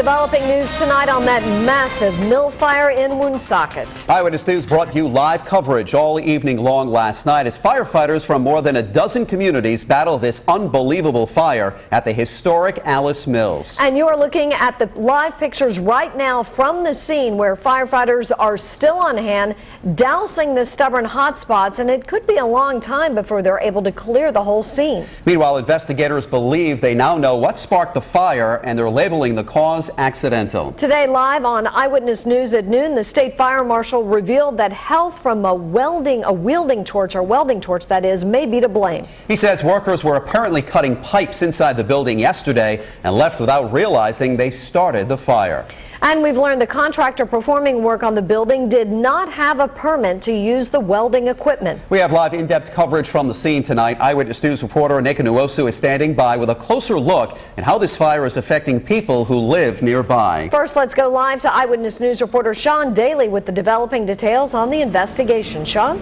developing news tonight on that massive mill fire in Woonsocket. Eyewitness News brought you live coverage all evening long last night as firefighters from more than a dozen communities battle this unbelievable fire at the historic Alice Mills. And you are looking at the live pictures right now from the scene where firefighters are still on hand dousing the stubborn hot spots, and it could be a long time before they're able to clear the whole scene. Meanwhile, investigators believe they now know what sparked the fire, and they're labeling the cause accidental. Today, live on Eyewitness News at noon, the state fire marshal revealed that health from a welding torch that is, may be to blame. He says workers were apparently cutting pipes inside the building yesterday and left without realizing they started the fire. And we've learned the contractor performing work on the building did not have a permit to use the welding equipment. We have live in-depth coverage from the scene tonight. Eyewitness News reporter Nika Nuosu is standing by with a closer look at how this fire is affecting people who live nearby. First, let's go live to Eyewitness News reporter Sean Daly with the developing details on the investigation. Sean?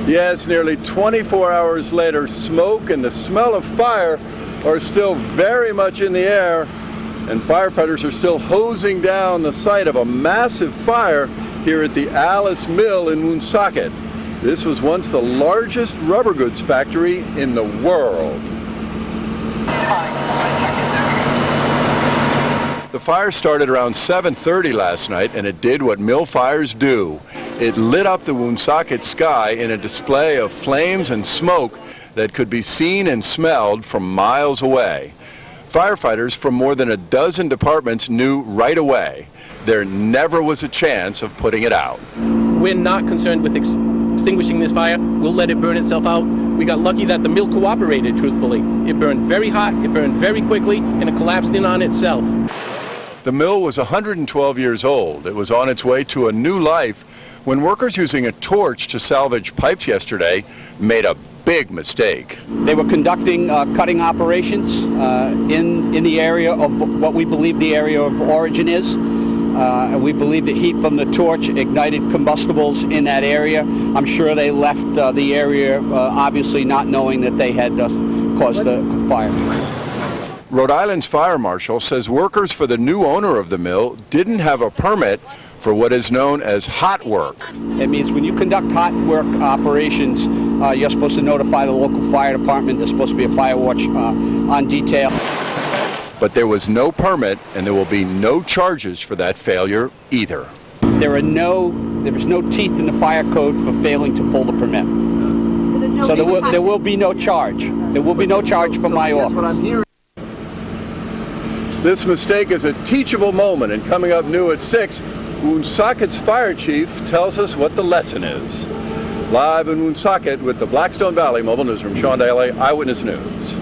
Yes, nearly 24 hours later, smoke and the smell of fire are still very much in the air. And firefighters are still hosing down the site of a massive fire here at the Alice Mill in Woonsocket. This was once the largest rubber goods factory in the world. The fire started around 7:30 last night, and it did what mill fires do. It lit up the Woonsocket sky in a display of flames and smoke that could be seen and smelled from miles away. Firefighters from more than a dozen departments knew right away there never was a chance of putting it out. We're not concerned with extinguishing this fire. We'll let it burn itself out. We got lucky that the mill cooperated, truthfully. It burned very hot, it burned very quickly, and it collapsed in on itself. The mill was 112 years old. It was on its way to a new life when workers using a torch to salvage pipes yesterday made a big mistake. They were conducting cutting operations in the area of what we believe the area of origin is. And we believe that heat from the torch ignited combustibles in that area. I'm sure they left the area obviously not knowing that they had caused the fire. Rhode Island's fire marshal says workers for the new owner of the mill didn't have a permit for what is known as hot work. It means when you conduct hot work operations, you're supposed to notify the local fire department. There's supposed to be a fire watch on detail. But there was no permit, and there will be no charges for that failure either. There was no teeth in the fire code for failing to pull the permit. So there will be no charge. There will be no charge from my office. This mistake is a teachable moment, and coming up new at 6, Woonsocket's fire chief tells us what the lesson is. Live in Woonsocket with the Blackstone Valley Mobile Newsroom, Sean Daly, Eyewitness News.